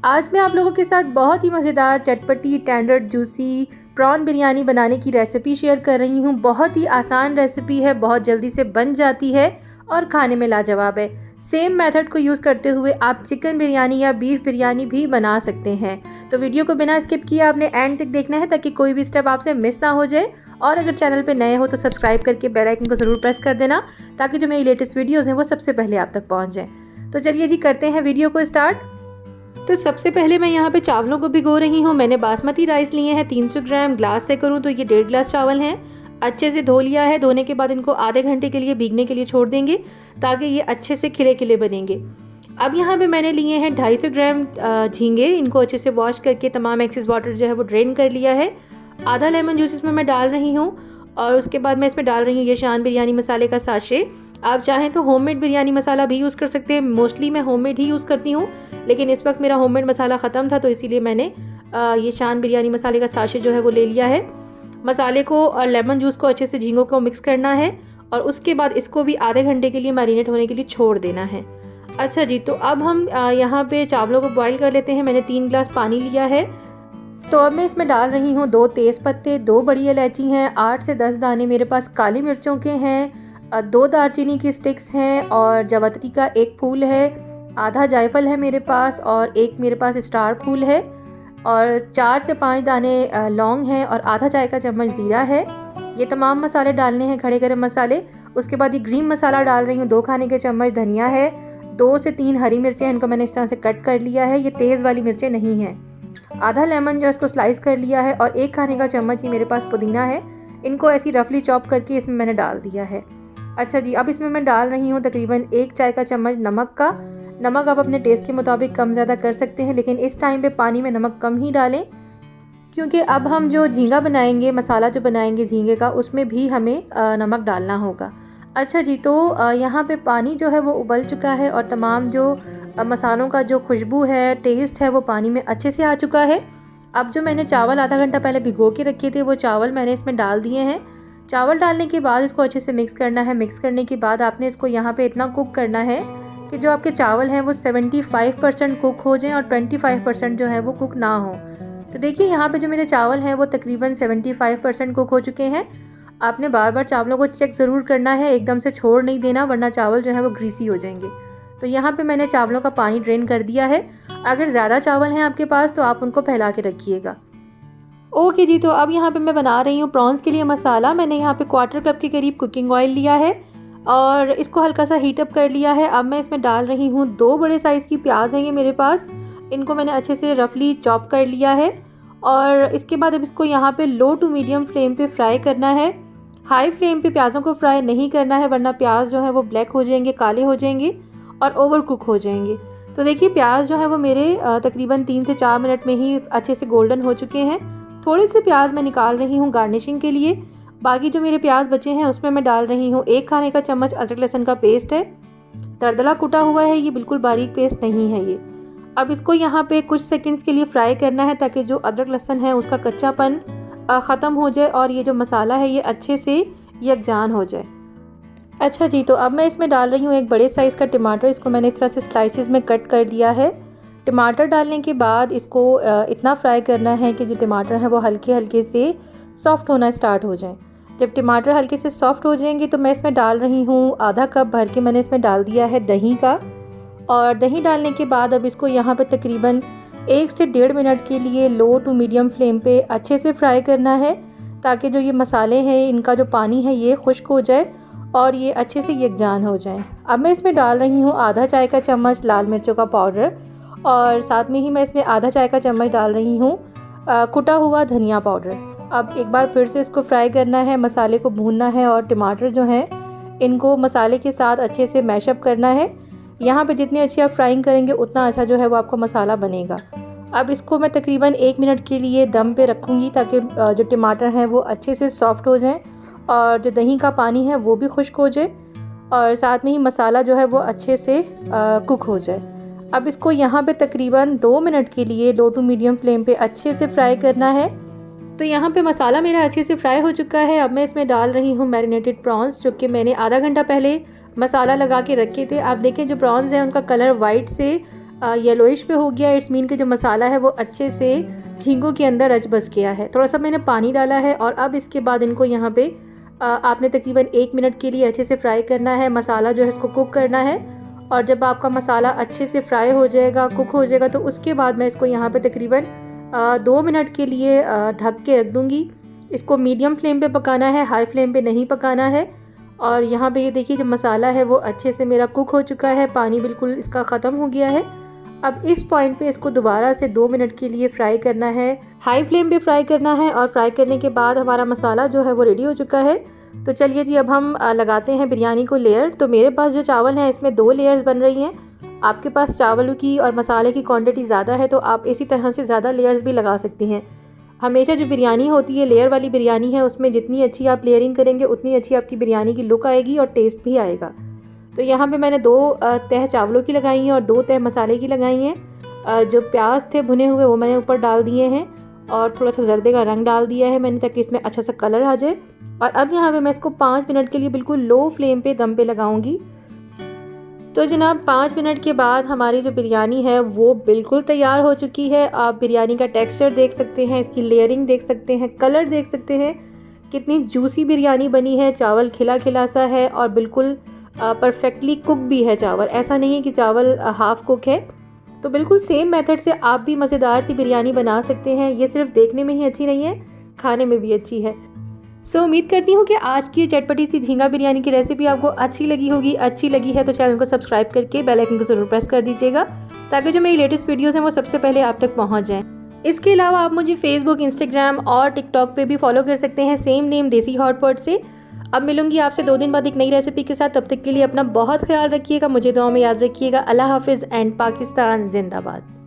आज मैं आप लोगों के साथ बहुत ही मज़ेदार चटपटी टेंडर जूसी प्रॉन बिरयानी बनाने की रेसिपी शेयर कर रही हूँ। बहुत ही आसान रेसिपी है, बहुत जल्दी से बन जाती है और खाने में लाजवाब है। सेम मेथड को यूज़ करते हुए आप चिकन बिरयानी या बीफ बिरयानी भी बना सकते हैं। तो वीडियो को बिना स्किप किए आपने एंड तक देखना है ताकि कोई भी स्टेप आपसे मिस ना हो जाए। और अगर चैनल पे नए हो तो सब्सक्राइब करके बेल आइकन को ज़रूर प्रेस कर देना ताकि जो मेरी लेटेस्ट वीडियोज़ हैं वो सबसे पहले आप तक पहुँच जाए। तो चलिए जी, करते हैं वीडियो को स्टार्ट। तो सबसे पहले मैं यहाँ पे चावलों को भिगो रही हूँ। मैंने बासमती राइस लिए हैं 300 ग्राम। ग्लास से करूँ तो ये 1.5 ग्लास चावल हैं। अच्छे से धो लिया है। धोने के बाद इनको आधे घंटे के लिए भीगने के लिए छोड़ देंगे ताकि ये अच्छे से खिले खिले बनेंगे। अब यहाँ पे मैंने लिए हैं 250 ग्राम झींगे। इनको अच्छे से वॉश करके तमाम एक्सेस वाटर जो है वो ड्रेन कर लिया है। आधा लेमन जूस इसमें मैं डाल रही हूँ और उसके बाद मैं इसमें डाल रही हूँ ये शान बिरयानी मसाले का साशे। आप चाहें तो होममेड बिरयानी मसाला भी यूज़ कर सकते हैं। मोस्टली मैं होममेड ही यूज़ करती हूँ, लेकिन इस वक्त मेरा होममेड मसाला ख़त्म था तो इसीलिए मैंने ये शान बिरयानी मसाले का साशे जो है वो ले लिया है। मसाले को और लेमन जूस को अच्छे से झींगों को मिक्स करना है और उसके बाद इसको भी आधे घंटे के लिए मैरिनेट होने के लिए छोड़ देना है। अच्छा जी, तो अब हम यहाँ पे चावलों को बॉईल कर लेते हैं। मैंने 3 ग्लास पानी लिया है। तो अब मैं इसमें डाल रही हूँ 2 तेज़ पत्ते, 2 बड़ी इलायची हैं, 8 से 10 दाने मेरे पास काली मिर्चों के हैं, 2 दालचीनी की स्टिक्स हैं और जावित्री का 1 फूल है, आधा जायफल है मेरे पास और 1 मेरे पास स्टार फूल है और 4 से 5 दाने लौंग हैं और आधा चाय का चम्मच ज़ीरा है। ये तमाम मसाले डालने हैं, खड़े गरम मसाले। उसके बाद ये ग्रीन मसाला डाल रही हूँ, 2 खाने के चम्मच धनिया है, 2 से 3 हरी मिर्चें हैं, इनको मैंने इस तरह से कट कर लिया है। ये तेज़ वाली मिर्चें नहीं हैं। आधा लेमन जो है इसको स्लाइस कर लिया है और 1 खाने का चम्मच ही मेरे पास पुदीना है। इनको ऐसी रफली चॉप करके इसमें मैंने डाल दिया है। अच्छा जी, अब इसमें मैं डाल रही हूँ तकरीबन 1 चाय का चम्मच नमक का। नमक आप अपने टेस्ट के मुताबिक कम ज़्यादा कर सकते हैं, लेकिन इस टाइम पे पानी में नमक कम ही डालें क्योंकि अब हम जो झींगा बनाएंगे, मसाला जो बनाएंगे झींगे का, उसमें भी हमें नमक डालना होगा। अच्छा जी, तो यहाँ पे पानी जो है वो उबल चुका है और तमाम जो मसालों का जो खुशबू है, टेस्ट है, वो पानी में अच्छे से आ चुका है। अब जो मैंने चावल आधा घंटा पहले भिगो के रखे थे वो चावल मैंने इसमें डाल दिए हैं। चावल डालने के बाद इसको अच्छे से मिक्स करना है। मिक्स करने के बाद आपने इसको यहाँ पे इतना कुक करना है कि जो आपके चावल हैं वो 75% कुक हो जाएं और 25% जो है वो कुक ना हो। तो देखिए यहाँ पे जो मेरे चावल हैं वो तकरीबन 75% कुक हो चुके हैं। आपने बार बार चावलों को चेक ज़रूर करना है, एकदम से छोड़ नहीं देना वरना चावल जो है वो ग्रीसी हो जाएंगे। तो यहाँ पे मैंने चावलों का पानी ड्रेन कर दिया है। अगर ज़्यादा चावल हैं आपके पास तो आप उनको फैला के रखिएगा। ओके जी, तो अब यहाँ पे मैं बना रही हूँ प्रॉन्स के लिए मसाला। मैंने यहाँ पे 1/4 कप के करीब कुकिंग ऑयल लिया है और इसको हल्का सा हीट अप कर लिया है। अब मैं इसमें डाल रही हूँ 2 बड़े साइज़ की प्याज हैं ये मेरे पास। इनको मैंने अच्छे से रफली चॉप कर लिया है और इसके बाद अब इसको यहाँ पे लो टू मीडियम फ्लेम पे फ्राई करना है। हाई फ्लेम पे प्याज़ों को फ्राई नहीं करना है वरना प्याज जो है वो ब्लैक हो जाएंगे, काले हो जाएंगे और ओवर कुक हो जाएंगे। तो देखिए प्याज जो है वो मेरे तकरीबन 3 से 4 मिनट में ही अच्छे से गोल्डन हो चुके हैं। थोड़े से प्याज मैं निकाल रही हूँ गार्निशिंग के लिए। बाकी जो मेरे प्याज बचे हैं उसमें मैं डाल रही हूँ 1 खाने का चम्मच अदरक लहसुन का पेस्ट है। दरदरा कुटा हुआ है ये, बिल्कुल बारीक पेस्ट नहीं है ये। अब इसको यहाँ पे कुछ सेकंड्स के लिए फ्राई करना है ताकि जो अदरक लहसुन है उसका कच्चापन ख़त्म हो जाए और ये जो मसाला है ये अच्छे से यकजान हो जाए। अच्छा जी, तो अब मैं इसमें डाल रही हूँ 1 बड़े साइज़ का टमाटर। इसको मैंने इस तरह से स्लाइसिस में कट कर लिया है। टमाटर डालने के बाद इसको इतना फ्राई करना है कि जो टमाटर हैं वो हल्के हल्के से सॉफ़्ट होना स्टार्ट हो जाएं। जब टमाटर हल्के से सॉफ़्ट हो जाएंगे तो मैं इसमें डाल रही हूँ आधा कप भर के मैंने इसमें डाल दिया है दही का। और दही डालने के बाद अब इसको यहाँ पे तकरीबन 1 से 1.5 मिनट के लिए लो टू मीडियम फ्लेम पे अच्छे से फ्राई करना है ताकि जो ये मसाले हैं इनका जो पानी है ये खुश्क हो जाए और ये अच्छे से यकजान हो जाएं। अब मैं इसमें डाल रही हूँ आधा चाय का चम्मच लाल मिर्चों का पाउडर और साथ में ही मैं इसमें आधा चाय का चम्मच डाल रही हूँ कुटा हुआ धनिया पाउडर। अब एक बार फिर से इसको फ्राई करना है, मसाले को भूनना है और टमाटर जो हैं इनको मसाले के साथ अच्छे से मैशअप करना है। यहाँ पे जितनी अच्छी आप फ्राइंग करेंगे उतना अच्छा जो है वो आपका मसाला बनेगा। अब इसको मैं तकरीबन 1 मिनट के लिए दम पे रखूँगी ताकि जो टमाटर हैं वो अच्छे से सॉफ़्ट हो जाएँ और जो दही का पानी है वो भी खुश्क हो जाए और साथ में ही मसाला जो है वो अच्छे से कुक हो जाए। अब इसको यहाँ पे तकरीबन 2 मिनट के लिए लो टू मीडियम फ्लेम पे अच्छे से फ्राई करना है। तो यहाँ पे मसाला मेरा अच्छे से फ्राई हो चुका है। अब मैं इसमें डाल रही हूँ मैरिनेटेड प्रॉन्स जो कि मैंने आधा घंटा पहले मसाला लगा के रखे थे। आप देखें जो प्रॉन्स हैं उनका कलर वाइट से येलोइश पे हो गया, इट्स मीन कि जो मसाला है वो अच्छे से झींगों के अंदर रच बस गया है। थोड़ा सा मैंने पानी डाला है और अब इसके बाद इनको यहाँ पे आपने तकरीबन 1 मिनट के लिए अच्छे से फ्राई करना है। मसाला जो है इसको कुक करना है और जब आपका मसाला अच्छे से फ्राई हो जाएगा, कुक हो जाएगा, तो उसके बाद मैं इसको यहाँ पे तकरीबन 2 मिनट के लिए ढक के रख दूँगी। इसको मीडियम फ्लेम पे पकाना है, हाई फ्लेम पे नहीं पकाना है। और यहाँ पे ये देखिए जो मसाला है वो अच्छे से मेरा कुक हो चुका है, पानी बिल्कुल इसका ख़त्म हो गया है। अब इस पॉइंट पे इसको दोबारा से 2 मिनट के लिए फ्राई करना है, हाई फ्लेम पे फ्राई करना है। और फ्राई करने के बाद हमारा मसाला जो है वो रेडी हो चुका है। तो चलिए जी अब हम लगाते हैं बिरयानी को लेयर। तो मेरे पास जो चावल हैं इसमें 2 लेयर्स बन रही हैं। आपके पास चावल की और मसाले की क्वांटिटी ज़्यादा है तो आप इसी तरह से ज़्यादा लेयर्स भी लगा सकती हैं। हमेशा जो बिरयानी होती है, लेयर वाली बिरयानी है, उसमें जितनी अच्छी आप लेयरिंग करेंगे उतनी अच्छी आपकी बिरयानी की लुक आएगी और टेस्ट भी आएगा। तो यहाँ पे मैंने 2 तह चावलों की लगाई हैं और 2 तह मसाले की लगाई हैं। जो प्याज थे भुने हुए वो मैंने ऊपर डाल दिए हैं और थोड़ा सा जर्दे का रंग डाल दिया है मैंने, ताकि इसमें अच्छा सा कलर आ जाए। और अब यहाँ पे मैं इसको 5 मिनट के लिए बिल्कुल लो फ्लेम पे दम पे लगाऊंगी। तो जनाब 5 मिनट के बाद हमारी जो बिरयानी है वो बिल्कुल तैयार हो चुकी है। आप बिरयानी का टेक्सचर देख सकते हैं, इसकी लेयरिंग देख सकते हैं, कलर देख सकते हैं, कितनी जूसी बिरयानी बनी है। चावल खिला खिला सा है और बिल्कुल परफेक्टली कुक भी है चावल। ऐसा नहीं है कि चावल हाफ़ कुक है। तो बिल्कुल सेम मेथड से आप भी मज़ेदार सी बिरयानी बना सकते हैं। ये सिर्फ देखने में ही अच्छी नहीं है, खाने में भी अच्छी है। सो उम्मीद करती हूँ कि आज की चटपटी सी झींगा बिरयानी की रेसिपी आपको अच्छी लगी होगी। अच्छी लगी है तो चैनल को सब्सक्राइब करके बेल आइकन को ज़रूर प्रेस कर दीजिएगा, ताकि जो मेरी लेटेस्ट वीडियोस हैं वो सबसे पहले आप तक पहुँच जाएँ। इसके अलावा आप मुझे फेसबुक, इंस्टाग्राम और टिकटॉक पे भी फॉलो कर सकते हैं, सेम नेम देसी हॉटपॉट से। अब मिलूंगी आपसे 2 दिन बाद एक नई रेसिपी के साथ। तब तक के लिए अपना बहुत ख्याल रखिएगा, मुझे दुआ में याद रखिएगा। अल्लाह हाफिज़ एंड पाकिस्तान जिंदाबाद।